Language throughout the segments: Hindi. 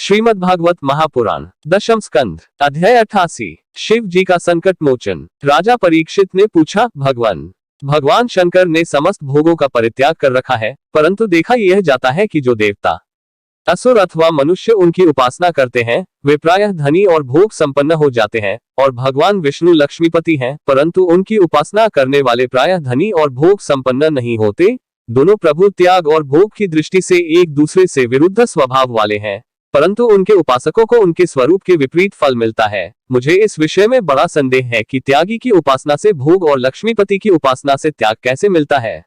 श्रीमद् भागवत महापुराण दशम स्कंध अध्याय 88। शिव जी का संकट मोचन। राजा परीक्षित ने पूछा, भगवान शंकर ने समस्त भोगों का परित्याग कर रखा है, परंतु देखा यह जाता है कि जो देवता, असुर अथवा मनुष्य उनकी उपासना करते हैं वे प्रायः धनी और भोग संपन्न हो जाते हैं, और भगवान विष्णु लक्ष्मीपति हैं, परंतु उनकी उपासना करने वाले प्रायः धनी और भोग संपन्न नहीं होते। दोनों प्रभु त्याग और भोग की दृष्टि से एक दूसरे से विरुद्ध स्वभाव वाले हैं, परंतु उनके उपासकों को उनके स्वरूप के विपरीत फल मिलता है। मुझे इस विषय में बड़ा संदेह है कि त्यागी की उपासना से भोग और लक्ष्मीपति की उपासना से त्याग कैसे मिलता है।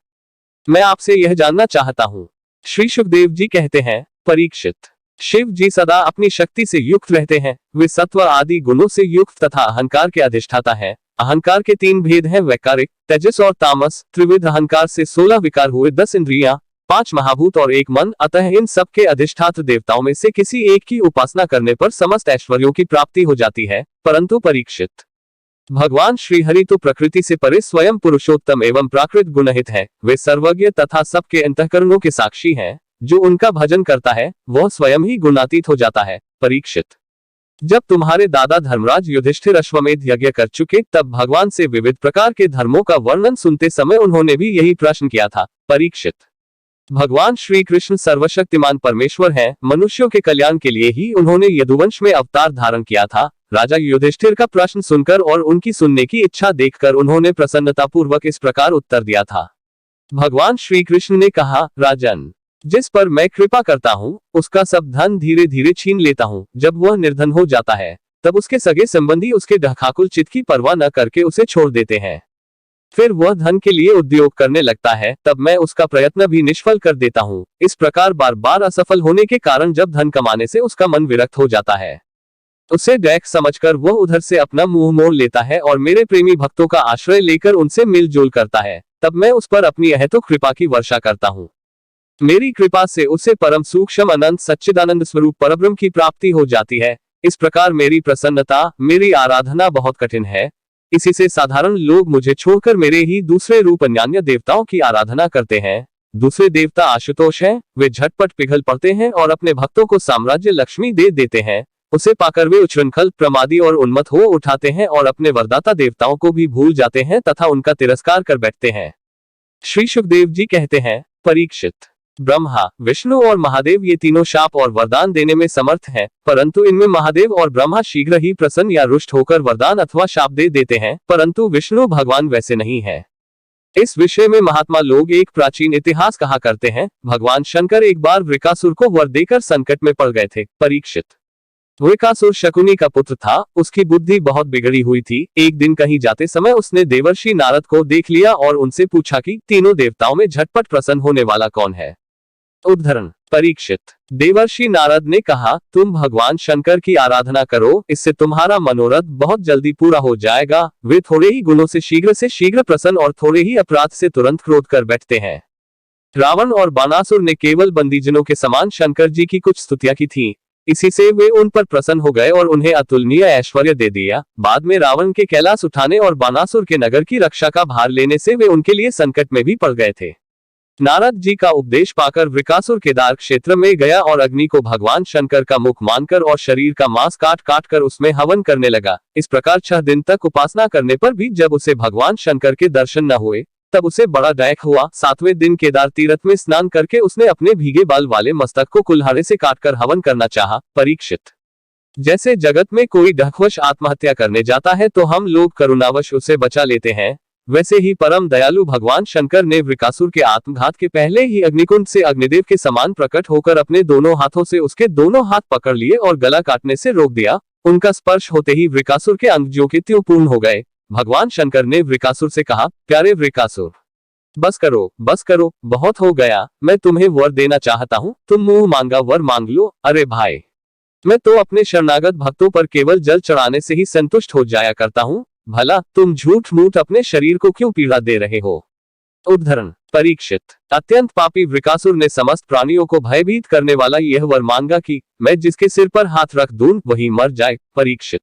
मैं आपसे यह जानना चाहता हूँ। श्री सुखदेव जी कहते हैं, परीक्षित, शिव जी सदा अपनी शक्ति से युक्त रहते हैं। वे सत्व आदि गुणों से युक्त तथा अहंकार के अधिष्ठाता है। अहंकार के तीन भेद हैं, वैकारिक, तेजस और तामस। त्रिविध अहंकार से 16 विकार हुए, 10 इंद्रियां, 5 महाभूत और 1 मन। अतः इन सब के अधिष्ठात्र देवताओं में से किसी एक की उपासना करने पर समस्त ऐश्वर्यों की प्राप्ति हो जाती है। परंतु परीक्षित, भगवान श्रीहरि तो प्रकृति से परे स्वयं पुरुषोत्तम एवं प्राकृत गुणहित है। वे सर्वज्ञ तथा सबके अंतःकरणों के साक्षी हैं। जो उनका भजन करता है वह स्वयं ही गुणातीत हो जाता है। परीक्षित, जब तुम्हारे दादा धर्मराज युधिष्ठिर अश्वमेध यज्ञ कर चुके, तब भगवान से विविध प्रकार के धर्मों का वर्णन सुनते समय उन्होंने भी यही प्रश्न किया था। परीक्षित, भगवान श्री कृष्ण सर्वशक्तिमान परमेश्वर हैं। मनुष्यों के कल्याण के लिए ही उन्होंने यदुवंश में अवतार धारण किया था। राजा युधिष्ठिर का प्रश्न सुनकर और उनकी सुनने की इच्छा देखकर उन्होंने प्रसन्नतापूर्वक इस प्रकार उत्तर दिया था। भगवान श्री कृष्ण ने कहा, राजन, जिस पर मैं कृपा करता हूँ उसका सब धन धीरे धीरे छीन लेता हूँ। जब वह निर्धन हो जाता है तब उसके सगे संबंधी उसके ढकाकुल चित्त की परवाह न करके उसे छोड़ देते हैं। फिर वह धन के लिए उद्योग करने लगता है, तब मैं उसका प्रयत्न भी निष्फल कर देता हूँ। इस प्रकार बार बार असफल होने के कारण जब धन कमाने से उसका मन विरक्त हो जाता है, उसे दैख समझकर वह उधर से अपना मुंह मोड़ लेता है और मेरे प्रेमी भक्तों का आश्रय लेकर उनसे मिलजुल करता है। तब मैं उस पर अपनी अहेतुक कृपा की वर्षा करता हूँ। मेरी कृपा से उसे परम सूक्ष्म अनंत सच्चिदानंद स्वरूप परब्रह्म की प्राप्ति हो जाती है। इस प्रकार मेरी प्रसन्नता, मेरी आराधना बहुत कठिन है। इसी से साधारण लोग मुझे छोड़कर मेरे ही दूसरे रूप अन्यान्य देवताओं की आराधना करते हैं। दूसरे देवता आशुतोष हैं, वे झटपट पिघल पड़ते हैं और अपने भक्तों को साम्राज्य लक्ष्मी दे देते हैं। उसे पाकर वे उच्छृंखल, प्रमादी और उन्मत्त हो उठाते हैं और अपने वरदाता देवताओं को भी भूल जाते हैं तथा उनका तिरस्कार कर बैठते हैं। श्री सुखदेव जी कहते हैं, परीक्षित, ब्रह्मा, विष्णु और महादेव ये तीनों शाप और वरदान देने में समर्थ हैं, परंतु इनमें महादेव और ब्रह्मा शीघ्र ही प्रसन्न या रुष्ट होकर वरदान अथवा शाप दे देते हैं, परंतु विष्णु भगवान वैसे नहीं है। इस विषय में महात्मा लोग एक प्राचीन इतिहास कहा करते हैं। भगवान शंकर एक बार वृकासुर को वर देकर संकट में पड़ गए थे। परीक्षित, वृकासुर शकुनी का पुत्र था। उसकी बुद्धि बहुत बिगड़ी हुई थी। एक दिन कहीं जाते समय उसने देवर्षि नारद को देख लिया और उनसे पूछा कि तीनों देवताओं में झटपट प्रसन्न होने वाला कौन है। उद्धरण, परीक्षित, देवर्षि नारद ने कहा, तुम भगवान शंकर की आराधना करो, इससे तुम्हारा मनोरथ बहुत जल्दी पूरा हो जाएगा। वे थोड़े ही गुणों से शीघ्र प्रसन्न और थोड़े ही अपराध से तुरंत क्रोध कर बैठते हैं। रावण और बाणासुर ने केवल बंदीजनों के समान शंकर जी की कुछ स्तुतियां की थी। इसी से वे उन पर प्रसन्न हो गए और उन्हें अतुलनीय ऐश्वर्य दे दिया। बाद में रावण के कैलाश उठाने और बाणासुर के नगर की रक्षा का भार लेने से वे उनके लिए संकट में भी पड़ गए थे। नारद जी का उपदेश पाकर वृकासुर केदार क्षेत्र में गया और अग्नि को भगवान शंकर का मुख मानकर और शरीर का मांस काट काट कर उसमें हवन करने लगा। इस प्रकार 6 दिन तक उपासना करने पर भी जब उसे भगवान शंकर के दर्शन न हुए, तब उसे बड़ा दैख हुआ। 7वें दिन केदार तीर्थ में स्नान करके उसने अपने भीगे बाल वाले मस्तक को कुल्हाड़े से काटकर हवन करना चाहा। परीक्षित, जैसे जगत में कोई ढकवश आत्महत्या करने जाता है तो हम लोग करुणावश उसे बचा लेते हैं, वैसे ही परम दयालु भगवान शंकर ने वृकासुर के आत्मघात के पहले ही अग्निकुंड से अग्निदेव के समान प्रकट होकर अपने दोनों हाथों से उसके दोनों हाथ पकड़ लिए और गला काटने से रोक दिया। उनका स्पर्श होते ही वृकासुर के अंग ज्यों के त्यों पूर्ण हो गए। भगवान शंकर ने वृकासुर से कहा, प्यारे वृकासुर, बस करो, बहुत हो गया। मैं तुम्हें वर देना चाहता हूँ, तुम मुंह मांगा वर मांग लो। अरे भाई, मैं तो अपने शरणागत भक्तों पर केवल जल चढ़ाने से ही संतुष्ट हो जाया करता हूँ। भला तुम झूठ मूठ अपने शरीर को क्यों पीड़ा दे रहे हो। उद्धरण, परीक्षित, अत्यंत पापी वृकासुर ने समस्त प्राणियों को भयभीत करने वाला यह वर मांगा कि मैं जिसके सिर पर हाथ रख दूं वही मर जाए। परीक्षित,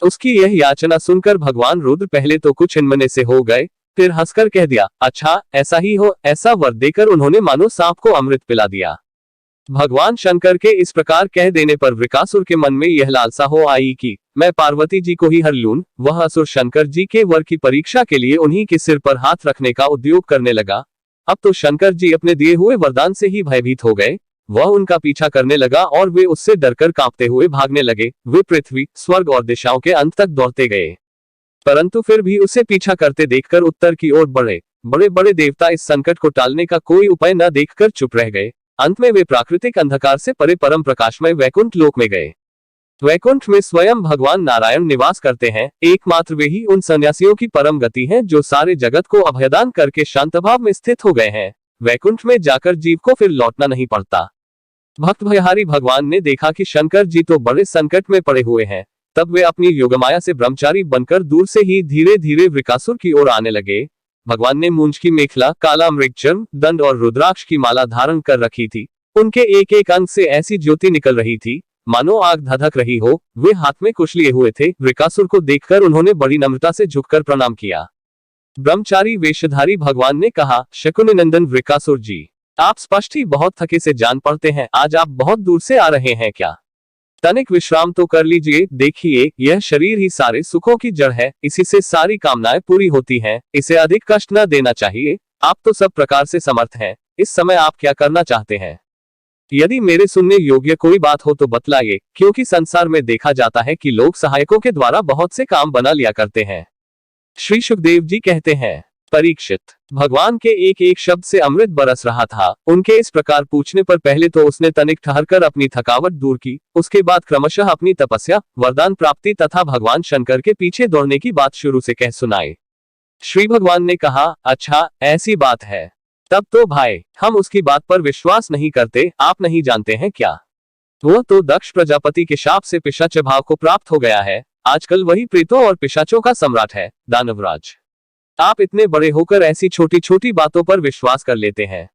उसकी यह याचना सुनकर भगवान रुद्र पहले तो कुछ इनमने से हो गए, फिर हंसकर कह दिया, अच्छा ऐसा ही हो। ऐसा वर देकर उन्होंने मानो सांप को अमृत पिला दिया। भगवान शंकर के इस प्रकार कह देने पर वृकासुर के मन में यह लालसा हो आई कि मैं पार्वती जी को ही हर लूं। वह असुर शंकर जी के वर की परीक्षा के लिए उन्हीं के सिर पर हाथ रखने का उद्योग करने लगा। अब तो शंकर जी अपने दिए हुए वरदान से ही भयभीत हो गए। वह उनका पीछा करने लगा और वे उससे डरकर कांपते हुए भागने लगे। वे पृथ्वी, स्वर्ग और दिशाओं के अंत तक दौड़ते गए, परंतु फिर भी उसे पीछा करते देखकर उत्तर की ओर बढ़े। बड़े बड़े देवता इस संकट को टालने का कोई उपाय न देखकर चुप रह गए। अंत में वे प्राकृतिक अंधकार से परे परम प्रकाशमय वैकुंठ लोक में गए। वैकुंठ में स्वयं भगवान नारायण निवास करते हैं। एकमात्र वे ही उन सन्यासियों की परम गति हैं जो सारे जगत को अभयदान करके शांत भाव में स्थित हो गए हैं। वैकुंठ में जाकर जीव को फिर लौटना नहीं पड़ता। भक्त भयहारी भगवान ने देखा कि शंकर जी तो बड़े संकट में पड़े हुए हैं। तब वे अपनी योगमाया से ब्रह्मचारी बनकर दूर से ही धीरे धीरे वृकासुर की ओर आने लगे। भगवान ने मूंछ की मेखला, काला मृगचर्म, दंड और रुद्राक्ष की माला धारण कर रखी थी। उनके एक एक अंग से ऐसी ज्योति निकल रही थी मानो आग धधक रही हो। वे हाथ में कुश लिए हुए थे। वृकासुर को देखकर उन्होंने बड़ी नम्रता से झुककर प्रणाम किया। ब्रह्मचारी वेशधारी भगवान ने कहा, शकुनि नंदन वृकासुर जी, आप स्पष्ट ही बहुत थके से जान पड़ते हैं। आज आप बहुत दूर से आ रहे हैं क्या? तनिक विश्राम तो कर लीजिए। देखिए, यह शरीर ही सारे सुखों की जड़ है। इसी से सारी कामनाएं पूरी होती हैं। इसे अधिक कष्ट न देना चाहिए। आप तो सब प्रकार से समर्थ हैं। इस समय आप क्या करना चाहते हैं? यदि मेरे सुनने योग्य कोई बात हो तो बतलाइए, क्योंकि संसार में देखा जाता है कि लोग सहायकों के द्वारा बहुत से काम बना लिया करते हैं। श्री सुखदेव जी कहते हैं, परीक्षित, भगवान के एक एक शब्द से अमृत बरस रहा था। उनके इस प्रकार पूछने पर पहले तो उसने तनिक ठहरकर अपनी थकावट दूर की। उसके बाद क्रमशः अपनी तपस्या, वरदान प्राप्ति तथा भगवान शंकर के पीछे दौड़ने की बात शुरू से कह सुनाई। श्री भगवान ने कहा, अच्छा ऐसी बात है, तब तो भाई हम उसकी बात पर विश्वास नहीं करते। आप नहीं जानते हैं क्या? वह तो दक्ष प्रजापति के शाप से पिशाच भाव को प्राप्त हो गया है। आजकल वही प्रेतों और पिशाचों का सम्राट है, दानवराज। आप इतने बड़े होकर ऐसी छोटी छोटी बातों पर विश्वास कर लेते हैं।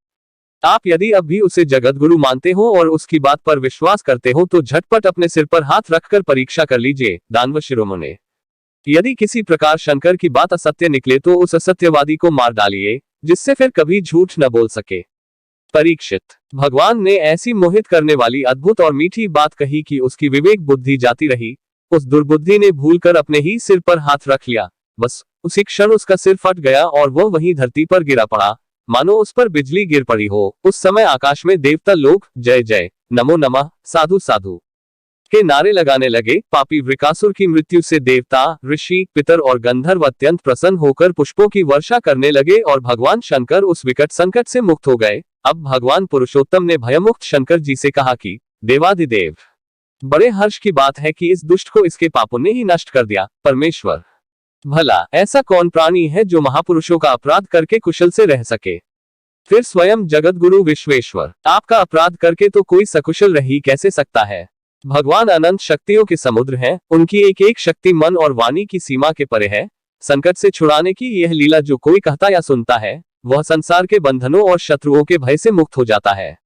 आप यदि अब भी उसे जगत गुरु मानते हो और उसकी बात पर विश्वास करते हो तो झटपट अपने सिर पर हाथ रखकर परीक्षा कर लीजिए, दानव शिरोमणि। यदि किसी प्रकार शंकर की बात असत्य निकले तो उस असत्यवादी को मार डालिए, जिससे फिर कभी झूठ न बोल सके। परीक्षित, भगवान ने ऐसी मोहित करने वाली अद्भुत और मीठी बात कही कि उसकी विवेक बुद्धि जाती रही। उस दुर्बुद्धि ने भूलकर अपने ही सिर पर हाथ रख लिया। बस उसी क्षण उसका सिर फट गया और वह वहीं धरती पर गिरा पड़ा, मानो उस पर बिजली गिर पड़ी हो। उस समय आकाश में देवता लोग जय जय, नमो नमः, साधु साधु के नारे लगाने लगे। पापी वृकासुर की मृत्यु से देवता, ऋषि, पितर और गंधर्व अत्यंत प्रसन्न होकर पुष्पों की वर्षा करने लगे और भगवान शंकर उस विकट संकट से मुक्त हो गए। अब भगवान पुरुषोत्तम ने भयमुक्त शंकर जी से कहा कि देवाधिदेव, बड़े हर्ष की बात है कि इस दुष्ट को इसके पापों ने ही नष्ट कर दिया। परमेश्वर, भला ऐसा कौन प्राणी है जो महापुरुषों का अपराध करके कुशल से रह सके? फिर स्वयं जगत गुरु विश्वेश्वर, आपका अपराध करके तो कोई सकुशल रह ही कैसे सकता है? भगवान अनंत शक्तियों के समुद्र हैं। उनकी एक एक शक्ति मन और वाणी की सीमा के परे है। संकट से छुड़ाने की यह लीला जो कोई कहता या सुनता है, वह संसार के बंधनों और शत्रुओं के भय से मुक्त हो जाता है।